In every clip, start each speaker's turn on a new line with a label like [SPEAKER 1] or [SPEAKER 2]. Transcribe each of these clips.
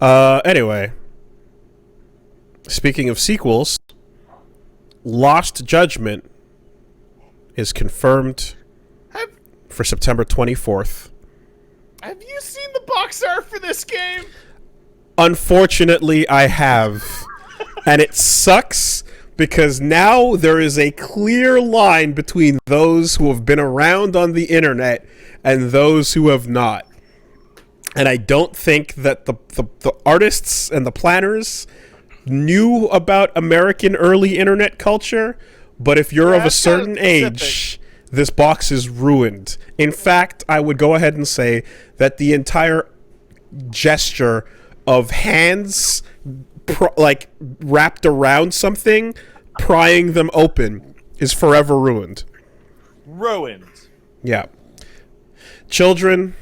[SPEAKER 1] Anyway, speaking of sequels, Lost Judgment is confirmed
[SPEAKER 2] Have
[SPEAKER 1] for September 24th.
[SPEAKER 2] Have you seen the box art for this game?
[SPEAKER 1] Unfortunately, I have. And it sucks because now there is a clear line between those who have been around on the internet and those who have not. And I don't think that the artists and the planners knew about American early internet culture, but if you're of a certain age, this box is ruined. In fact, I would go ahead and say that the entire gesture of hands wrapped around something, prying them open, is forever ruined.
[SPEAKER 2] Ruined.
[SPEAKER 1] Yeah. Children,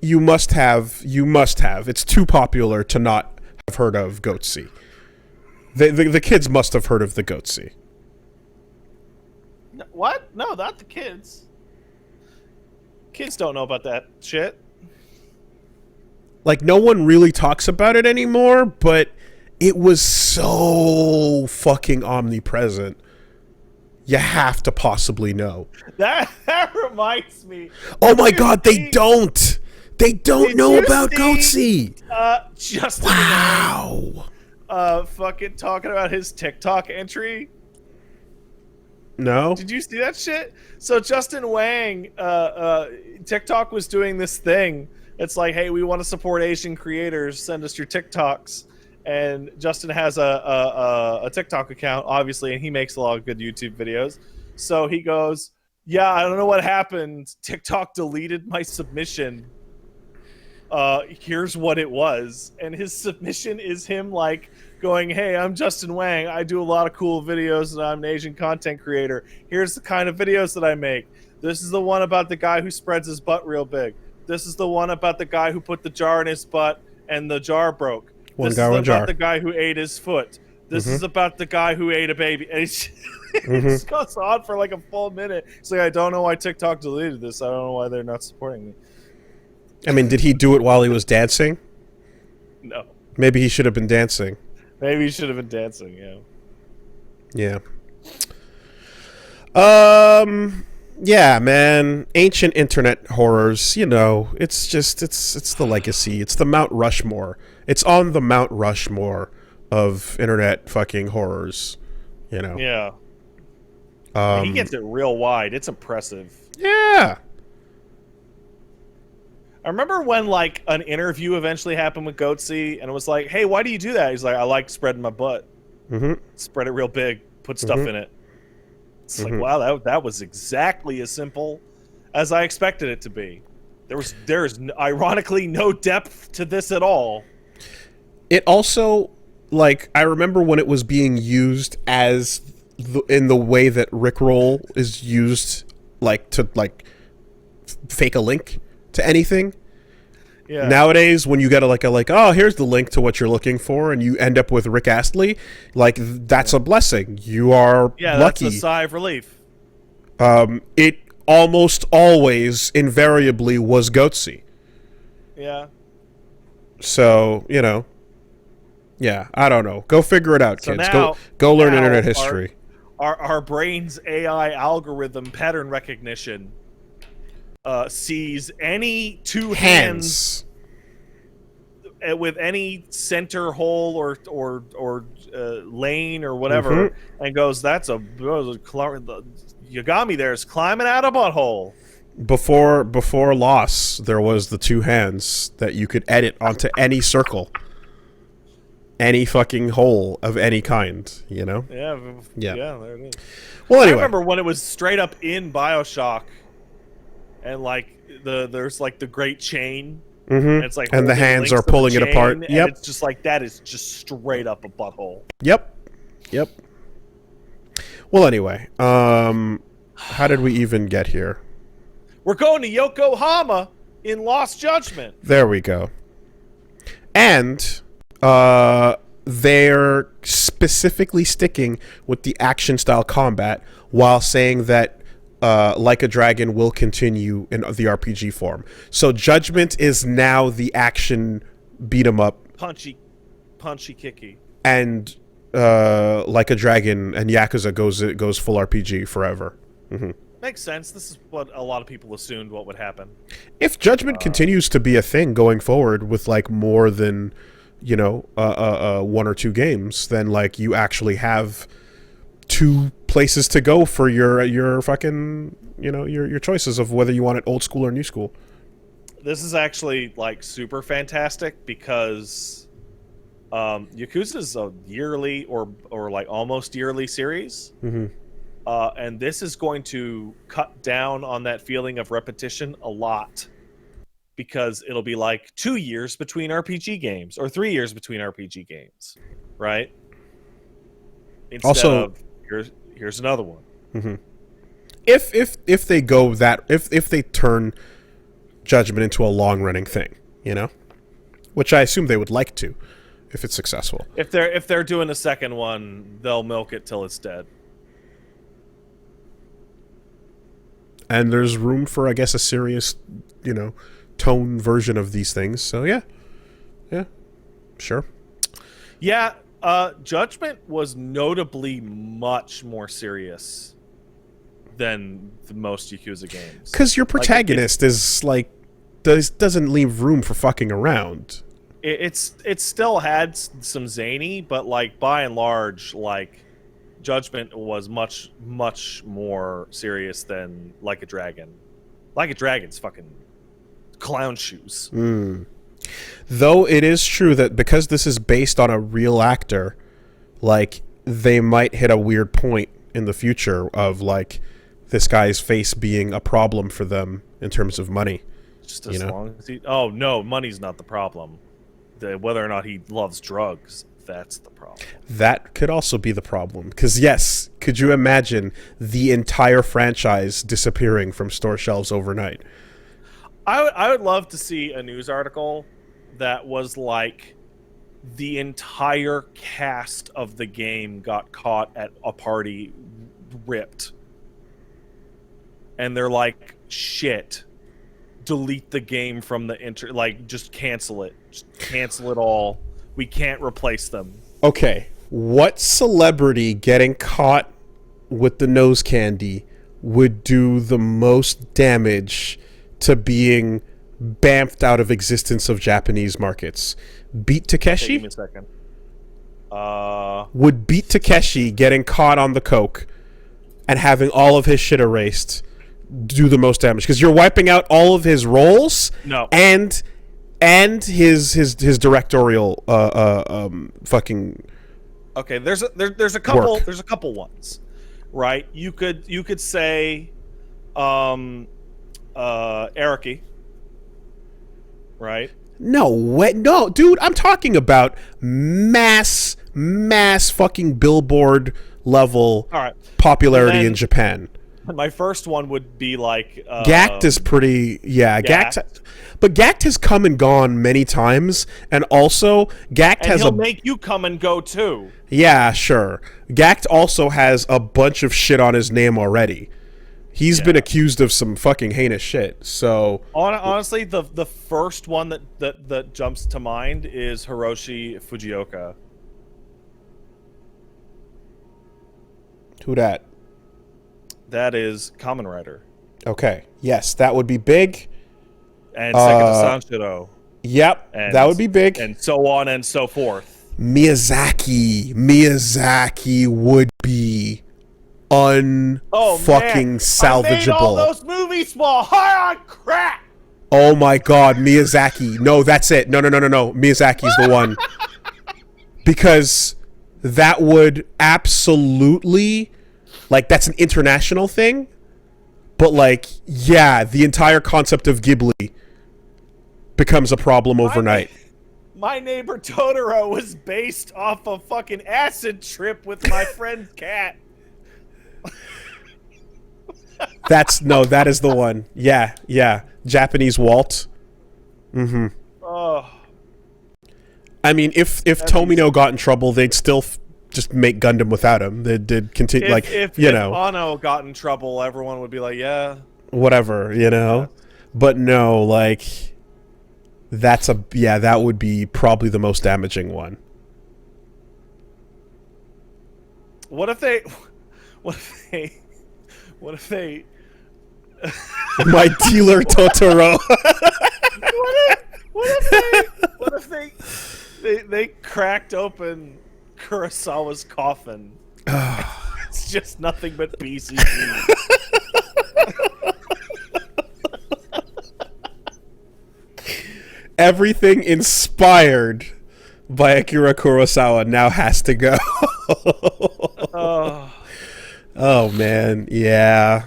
[SPEAKER 1] you must have. It's too popular to not have heard of Goatsy. The kids must have heard of the Goatsy.
[SPEAKER 2] What? No, not the kids. Kids don't know about that shit.
[SPEAKER 1] Like, no one really talks about it anymore, but it was so fucking omnipresent. You have to possibly know.
[SPEAKER 2] That reminds me.
[SPEAKER 1] Oh my god, they don't! They don't know about Goatsy!
[SPEAKER 2] Justin
[SPEAKER 1] Wow!
[SPEAKER 2] fucking talking about his TikTok entry.
[SPEAKER 1] No?
[SPEAKER 2] Did you see that shit? So Justin Wang, TikTok was doing this thing. It's like, hey, we want to support Asian creators. Send us your TikToks. And Justin has a TikTok account, obviously, and he makes a lot of good YouTube videos. So he goes, yeah, I don't know what happened. TikTok deleted my submission. Here's what it was. And his submission is him like going, hey, I'm Justin Wang. I do a lot of cool videos and I'm an Asian content creator. Here's the kind of videos that I make. This is the one about the guy who spreads his butt real big. This is the one about the guy who put the jar in his butt and the jar broke.
[SPEAKER 1] One
[SPEAKER 2] this
[SPEAKER 1] guy,
[SPEAKER 2] is
[SPEAKER 1] one
[SPEAKER 2] about
[SPEAKER 1] jar.
[SPEAKER 2] the guy who ate his foot. This is about the guy who ate a baby. And it just goes on for like a full minute. It's like, I don't know why TikTok deleted this. I don't know why they're not supporting me.
[SPEAKER 1] I mean, did he do it while he was dancing?
[SPEAKER 2] No.
[SPEAKER 1] Maybe he should have been dancing.
[SPEAKER 2] Maybe he should have been dancing, yeah.
[SPEAKER 1] Yeah. Yeah, man. Ancient internet horrors, you know, it's the legacy. It's the Mount Rushmore. It's on the Mount Rushmore of internet fucking horrors, you know.
[SPEAKER 2] Yeah. He gets it real wide. It's impressive.
[SPEAKER 1] Yeah.
[SPEAKER 2] I remember when, like, an interview eventually happened with Goatsy, and it was like, hey, why do you do that? He's like, I like spreading my butt. Spread it real big. Put stuff in it. It's like, wow, that was exactly as simple as I expected it to be. There's ironically no depth to this at all.
[SPEAKER 1] It also, like, I remember when it was being used as in the way that Rickroll is used, like, to, like, fake a link to anything.
[SPEAKER 2] Yeah.
[SPEAKER 1] Nowadays, when you get oh, here's the link to what you're looking for, and you end up with Rick Astley, like, that's a blessing. You are lucky.
[SPEAKER 2] That's a sigh of relief.
[SPEAKER 1] It almost always, invariably, was Goatsy.
[SPEAKER 2] Yeah.
[SPEAKER 1] So, you know, yeah, I don't know. Go figure it out,
[SPEAKER 2] So
[SPEAKER 1] kids.
[SPEAKER 2] now,
[SPEAKER 1] go learn internet history.
[SPEAKER 2] Our brain's AI algorithm pattern recognition sees any two hands with any center hole or lane or whatever, and goes, "That's you got me there. It's climbing out a butthole."
[SPEAKER 1] Before Loss, there was the two hands that you could edit onto any circle, any fucking hole of any kind. You know?
[SPEAKER 2] Yeah. There it is.
[SPEAKER 1] Well, anyway,
[SPEAKER 2] I remember when it was straight up in BioShock, and like there's like the great chain. And it's like,
[SPEAKER 1] and the hands are pulling it apart.
[SPEAKER 2] And
[SPEAKER 1] Yep.
[SPEAKER 2] it's just like, that is just straight up a butthole.
[SPEAKER 1] Yep. Well, anyway, how did we even get here?
[SPEAKER 2] We're going to Yokohama in Lost Judgment.
[SPEAKER 1] There we go. And they're specifically sticking with the action style combat while saying that Like a Dragon will continue in the RPG form. So Judgment is now the action beat 'em up
[SPEAKER 2] punchy, kicky.
[SPEAKER 1] And Like a Dragon and Yakuza goes full RPG forever. Mm-hmm.
[SPEAKER 2] Makes sense. This is what a lot of people assumed what would happen.
[SPEAKER 1] If Judgment continues to be a thing going forward with like more than, you know, one or two games, then like you actually have two places to go for your fucking, you know, your choices of whether you want it old school or new school.
[SPEAKER 2] This is actually like super fantastic because Yakuza is a yearly or like almost yearly series.
[SPEAKER 1] Mm-hmm.
[SPEAKER 2] And this is going to cut down on that feeling of repetition a lot, because it'll be like 2 years between RPG games or 3 years between RPG games, right? Instead
[SPEAKER 1] Also,
[SPEAKER 2] of here's another one.
[SPEAKER 1] Mm-hmm. If they go that if they turn Judgment into a long running thing, you know, which I assume they would like to, if it's successful.
[SPEAKER 2] If they're doing a second one, they'll milk it till it's dead.
[SPEAKER 1] And there's room for, I guess, a serious, you know, tone version of these things. So yeah, sure.
[SPEAKER 2] Yeah, Judgment was notably much more serious than the most Yakuza games.
[SPEAKER 1] Because your protagonist is like doesn't leave room for fucking around.
[SPEAKER 2] It still had some zany, but like by and large, like Judgment was much more serious than Like a Dragon. Like a Dragon's fucking clown shoes.
[SPEAKER 1] Though it is true that because this is based on a real actor, like they might hit a weird point in the future of like this guy's face being a problem for them in terms of money.
[SPEAKER 2] Just as long as he... Oh, no, money's not the problem. Whether or not he loves drugs, that's the problem.
[SPEAKER 1] That could also be the problem. Because, yes, could you imagine the entire franchise disappearing from store shelves overnight?
[SPEAKER 2] I would love to see a news article that was like the entire cast of the game got caught at a party ripped. And they're like, shit, delete the game from the like, just cancel it. Just cancel it all. We can't replace them.
[SPEAKER 1] Okay, what celebrity getting caught with the nose candy would do the most damage to being bamfed out of existence of Japanese markets? Beat Takeshi?
[SPEAKER 2] Hey, give me a second.
[SPEAKER 1] Would Beat Takeshi getting caught on the coke and having all of his shit erased do the most damage? Because you're wiping out all of his roles.
[SPEAKER 2] No.
[SPEAKER 1] And his directorial fucking.
[SPEAKER 2] Okay, there's a couple
[SPEAKER 1] work.
[SPEAKER 2] There's a couple ones, right? You could say, Araki, right?
[SPEAKER 1] No way, no, dude. I'm talking about mass fucking billboard level
[SPEAKER 2] All right.
[SPEAKER 1] popularity in Japan.
[SPEAKER 2] My first one would be like
[SPEAKER 1] Gact is pretty, yeah. Gact, but Gact has come and gone many times, and also Gact has
[SPEAKER 2] he'll make you come and go too.
[SPEAKER 1] Yeah, sure. Gact also has a bunch of shit on his name already. He's been accused of some fucking heinous shit. So
[SPEAKER 2] honestly, the first one that jumps to mind is Hiroshi Fujioka.
[SPEAKER 1] Who dat?
[SPEAKER 2] That is Kamen Rider.
[SPEAKER 1] Okay. Yes, that would be big.
[SPEAKER 2] And Sekita Sanshiro.
[SPEAKER 1] Yep, that would be big.
[SPEAKER 2] And so on and so forth.
[SPEAKER 1] Miyazaki would be fucking salvageable.
[SPEAKER 2] I made all those movies while high on crack.
[SPEAKER 1] Oh my god, Miyazaki. No, that's it. No. Miyazaki's the one. Because that would absolutely, like, that's an international thing. But, like, yeah, the entire concept of Ghibli becomes a problem overnight.
[SPEAKER 2] My Neighbor Totoro was based off a fucking acid trip with my friend's cat.
[SPEAKER 1] That is the one. Yeah. Japanese Walt. Mm-hmm.
[SPEAKER 2] Oh.
[SPEAKER 1] I mean, if Tomino got in trouble, they'd still just make Gundam without him. They did continue, if
[SPEAKER 2] Ano got in trouble, everyone would be like, yeah,
[SPEAKER 1] whatever, you know.
[SPEAKER 2] Yeah.
[SPEAKER 1] But no, like, that would be probably the most damaging one.
[SPEAKER 2] What if they? What if they? What if they?
[SPEAKER 1] My dealer Totoro.
[SPEAKER 2] What if they cracked open Kurosawa's coffin? It's just nothing but PCP.
[SPEAKER 1] Everything inspired by Akira Kurosawa now has to go. Oh man, yeah.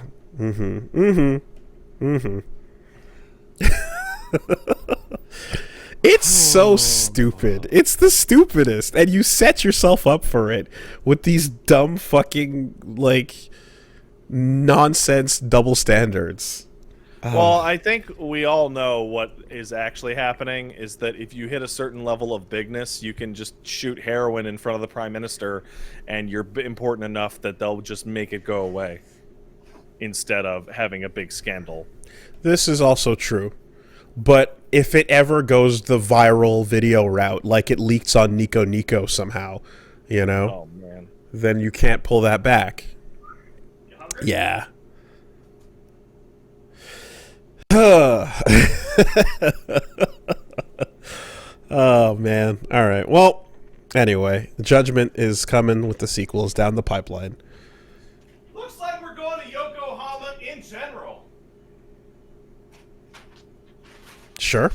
[SPEAKER 1] It's so stupid. It's the stupidest, and you set yourself up for it with these dumb fucking like nonsense double standards.
[SPEAKER 2] Well, I think we all know what is actually happening is that if you hit a certain level of bigness, you can just shoot heroin in front of the prime minister, and you're important enough that they'll just make it go away instead of having a big scandal.
[SPEAKER 1] This is also true. But if it ever goes the viral video route, like it leaks on Nico Nico somehow, you know,
[SPEAKER 2] Oh man.
[SPEAKER 1] then you can't pull that back. Yeah. Oh man. All right. Well, anyway, Judgment is coming with the sequels down the pipeline.
[SPEAKER 2] Looks like we're going to Yokohama in general.
[SPEAKER 1] Sure.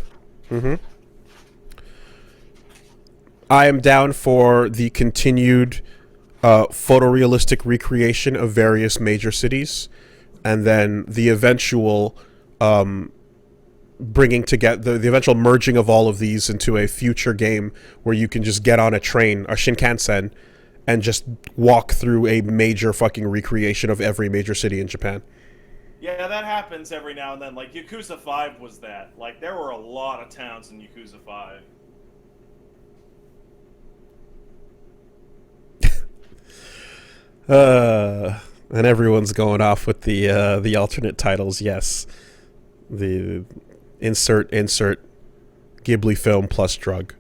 [SPEAKER 1] I am down for the continued photorealistic recreation of various major cities, and then the eventual bringing together the eventual merging of all of these into a future game where you can just get on a train, a Shinkansen, and just walk through a major fucking recreation of every major city in Japan.
[SPEAKER 2] Yeah, that happens every now and then. Like, Yakuza 5 was that. Like, there were a lot of towns in Yakuza 5.
[SPEAKER 1] And everyone's going off with the alternate titles, yes. The insert Ghibli film plus drug.